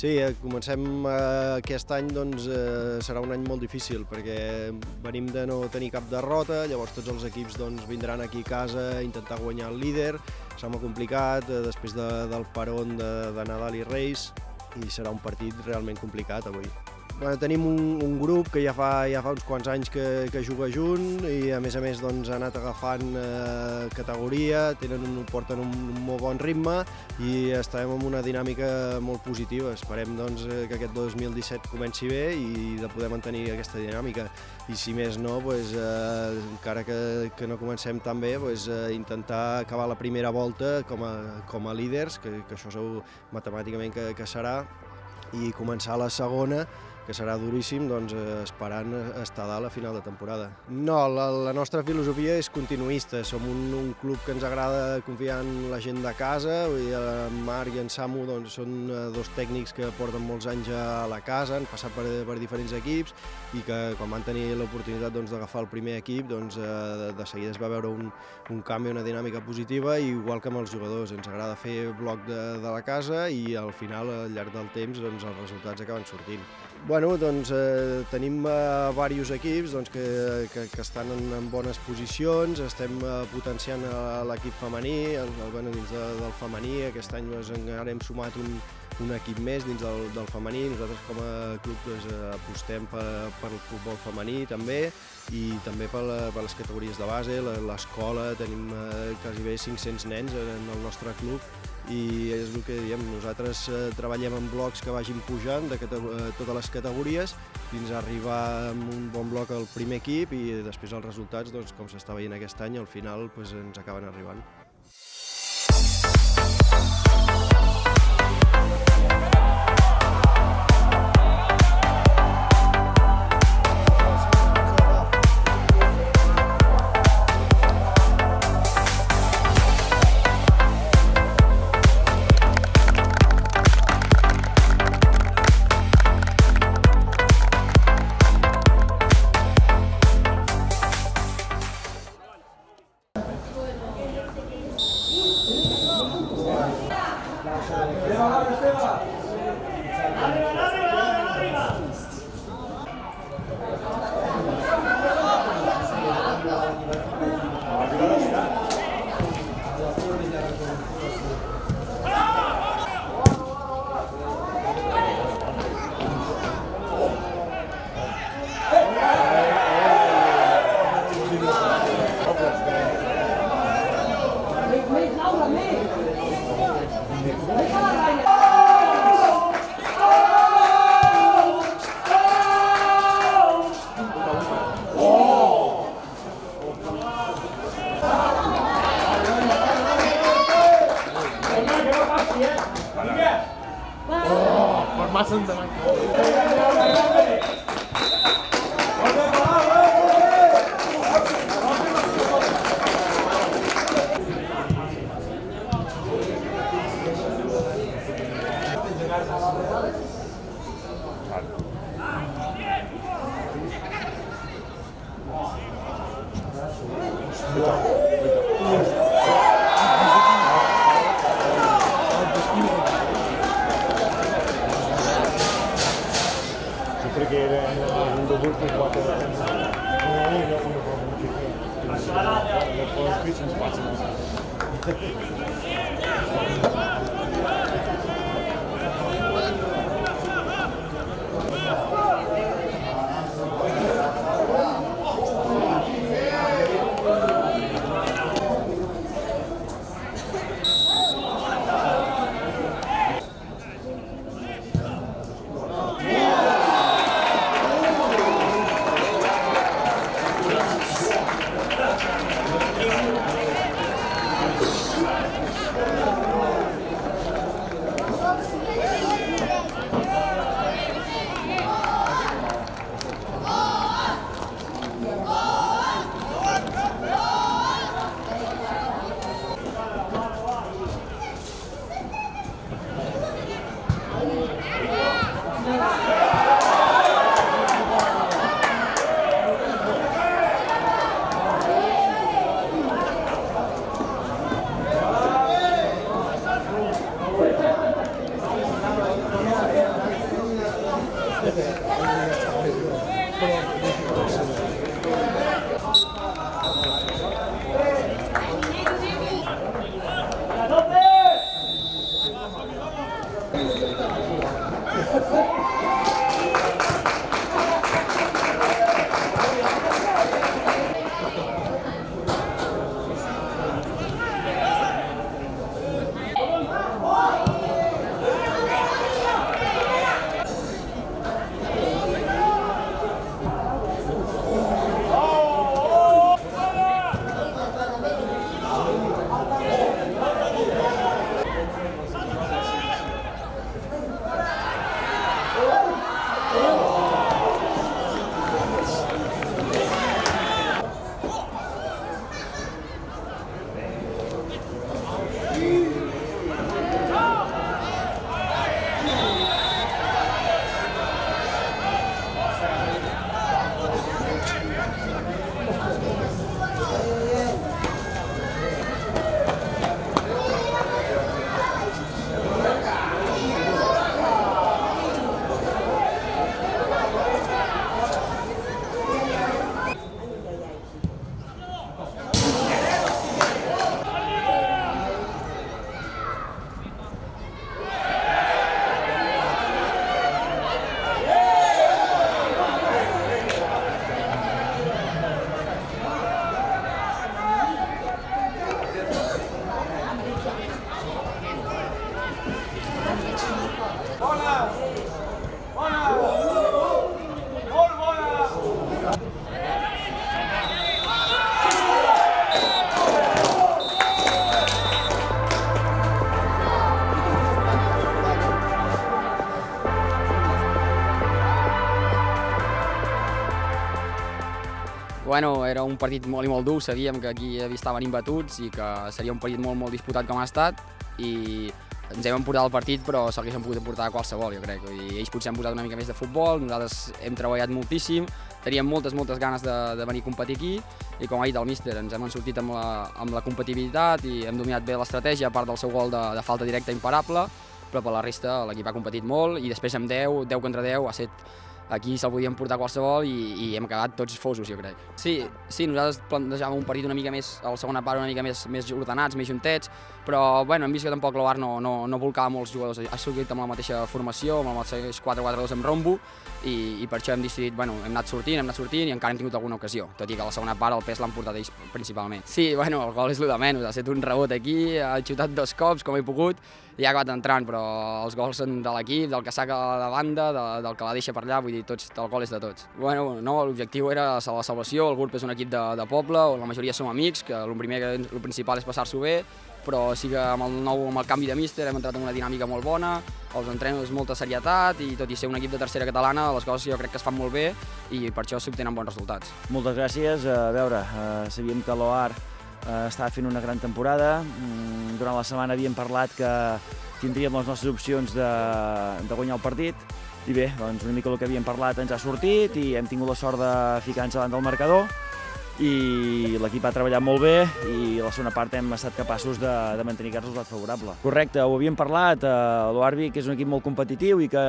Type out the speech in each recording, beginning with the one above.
Sí, comencem aquest any, doncs serà un any molt difícil perquè venim de no tenir cap derrota, llavors tots els equips vindran aquí a casa a intentar guanyar el líder, serà molt complicat després del peron de Nadal i Reis i serà un partit realment complicat avui. Tenim un grup que ja fa uns quants anys que juga junt i a més ha anat agafant categoria, porten un molt bon ritme i estem en una dinàmica molt positiva. Esperem que aquest 2017 comenci bé i de poder mantenir aquesta dinàmica. I si més no, encara que no comencem tan bé, intentar acabar la primera volta com a líders, que això segur matemàticament que serà, i començar la segona, que serà duríssim, esperant estar dalt a final de temporada. No, la nostra filosofia és continuista. Som un club que ens agrada confiar en la gent de casa. En Marc i en Samu són dos tècnics que porten molts anys a la casa, han passat per diferents equips i que quan van tenir l'oportunitat d'agafar el primer equip, de seguida es va veure un canvi, una dinàmica positiva, igual que amb els jugadors. Ens agrada fer bloc de la casa i al final, al llarg del temps, els resultats acaben sortint. Tenim diversos equips que estan en bones posicions, estem potenciant l'equip femení, dins del femení. Aquest any encara hem sumat un equip més dins del femení. Nosaltres com a club apostem pel futbol femení també i també per les categories de base, l'escola. Tenim quasi 500 nens en el nostre club i és el que diem, nosaltres treballem en blocs que vagin pujant de totes les categories fins a arribar amb un bon bloc al primer equip i després els resultats, com s'està veient aquest any, al final ens acaben arribant. era un partit molt i molt dur, sabíem que aquí estaven imbatuts i que seria un partit molt disputat com ha estat i ens hem emportat el partit, però s'haguessin pogut emportar qualsevol, jo crec. I ells potser han posat una mica més de futbol, nosaltres hem treballat moltíssim, teníem moltes ganes de venir a competir aquí i com ha dit el míster, ens hem sortit amb la competitivitat i hem dominat bé l'estratègia, a part del seu gol de falta directa imparable, però per la resta l'equip ha competit molt i després amb 10 contra 10 ha set aquí se'l podien portar qualsevol i hem quedat tots fosos, jo crec. Sí, nosaltres plantejàvem un partit una mica més, a la segona part una mica més ordenats, més juntets, però bueno, hem vist que tampoc l'Oar no volcava molts jugadors, ha sortit amb la mateixa formació, amb el mateix 4-4-2 amb rombo, i per això hem decidit, bueno, hem anat sortint i encara hem tingut alguna ocasió, tot i que a la segona part el pes l'han portat ells principalment. Sí, bueno, el gol és el de menys, ha estat un rebot aquí, ha xutat 2 cops com he pogut i ha acabat entrant, però els gols són de l'equip, del que saca de banda, del que la deixa per allà, vull dir, el gol és de tots. Bueno, no, l'objectiu era la salvació, el grup és un equip de poble, on la majoria som amics, que el principal és passar-s'ho bé, però sí que amb el canvi de míster hem entrat en una dinàmica molt bona, els entrenadors molta serietat i tot i ser un equip de tercera catalana, les coses jo crec que es fan molt bé i per això s'obtenen bons resultats. Moltes gràcies. A veure, sabíem que l'Oar estava fent una gran temporada. Durant la setmana havíem parlat que tindríem les nostres opcions de guanyar el partit i bé, doncs una mica el que havíem parlat ens ha sortit i hem tingut la sort de ficar-nos davant del marcador i l'equip ha treballat molt bé i a la segona part hem estat capaços de mantenir aquest resultat favorable. Correcte, ho havíem parlat, l'Oar Vic és un equip molt competitiu i que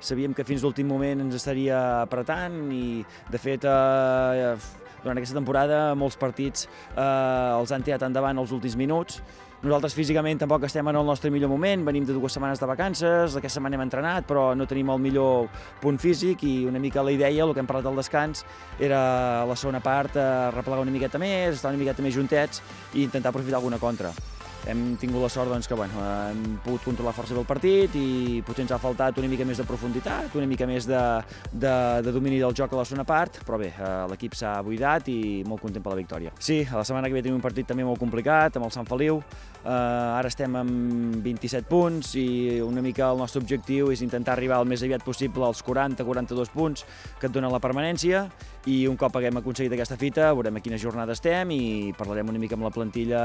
sabíem que fins l'últim moment ens estaria apretant i de fet durant aquesta temporada molts partits els han tirat endavant els últims minuts. Nosaltres físicament tampoc estem en el nostre millor moment, venim de 2 setmanes de vacances, aquesta setmana hem entrenat, però no tenim el millor punt físic i una mica la idea, el que hem parlat al descans, era a la segona part replegar una miqueta més, estar una miqueta més juntets i intentar aprofitar alguna contra. Hem tingut la sort que hem pogut controlar força bé el partit i potser ens ha faltat una mica més de profunditat, una mica més de domini del joc a la segona part, però bé, l'equip s'ha buidat i molt content per la victòria. Sí, a la setmana que ve tenim un partit també molt complicat amb el Sant Feliu. Ara estem amb 27 punts i una mica el nostre objectiu és intentar arribar el més aviat possible als 40-42 punts que et donen la permanència i un cop haguem aconseguit aquesta fita veurem a quina jornada estem i parlarem una mica amb la plantilla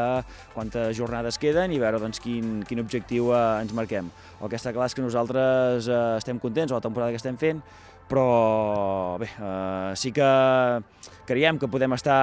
quantes jornades queden i veure doncs, quin objectiu ens marquem. El que està clar és que nosaltres estem contents amb la temporada que estem fent, però bé, sí que creiem que podem estar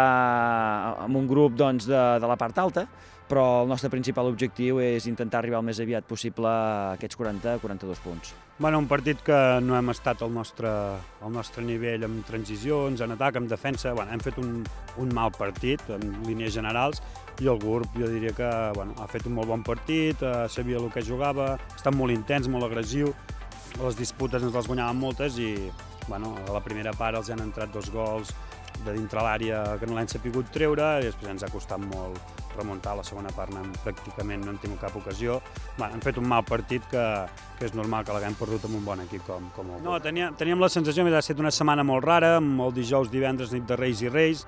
en un grup doncs, de la part alta, però el nostre principal objectiu és intentar arribar el més aviat possible a aquests 40-42 punts. Bueno, un partit que no hem estat al nostre nivell en transicions, en atac, en defensa. Bueno, hem fet un mal partit en línies generals i el grup jo diria que ha fet un molt bon partit, sabia el que jugava, ha estat molt intens, molt agressiu, les disputes ens les guanyaven moltes i a la primera part els han entrat 2 gols de dintre l'àrea que no l'hem sapigut treure i després ens ha costat molt remuntar. A la segona part pràcticament no hem tingut cap ocasió. Hem fet un mal partit que és normal que l'haguem perdut amb un bon equip com el... No, teníem la sensació que ha estat una setmana molt rara, amb el dijous, divendres, nit de Reis i Reis.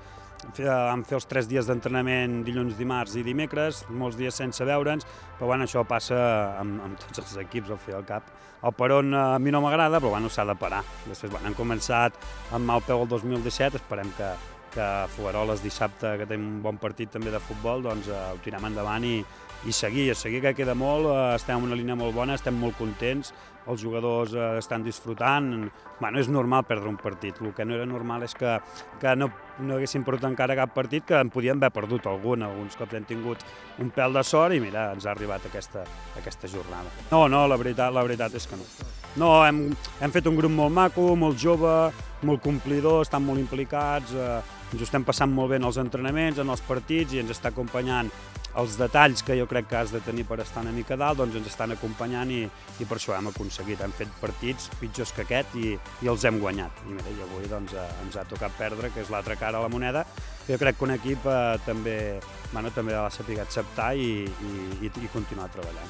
Vam fer els 3 dies d'entrenament dilluns, dimarts i dimecres, molts dies sense veure'ns, però això passa amb tots els equips al fi i al cap. El peron a mi no m'agrada, però s'ha de parar. Després hem començat amb mal peu el 2017, esperem que Fogueroles dissabte, que tenim un bon partit també de futbol, doncs ho tirem endavant i seguir, que queda molt, estem en una línia molt bona, estem molt contents, els jugadors estan disfrutant. És normal perdre un partit, el que no era normal és que no haguéssim perdut encara cap partit, que en podíem haver perdut algun, alguns cops hem tingut un pèl de sort i mira, ens ha arribat aquesta jornada. No, la veritat és que no. No, hem fet un grup molt maco, molt jove, molt complidor, estan molt implicats, ens ho estem passant molt bé en els entrenaments, en els partits i ens està acompanyant els detalls que jo crec que has de tenir per estar una mica dalt, doncs ens estan acompanyant i per això hem aconseguit. Hem fet partits pitjors que aquest i els hem guanyat. I mira, avui doncs, ens ha tocat perdre, que és l'altra cara a la moneda. Jo crec que un equip també ha de saber acceptar i continuar treballant.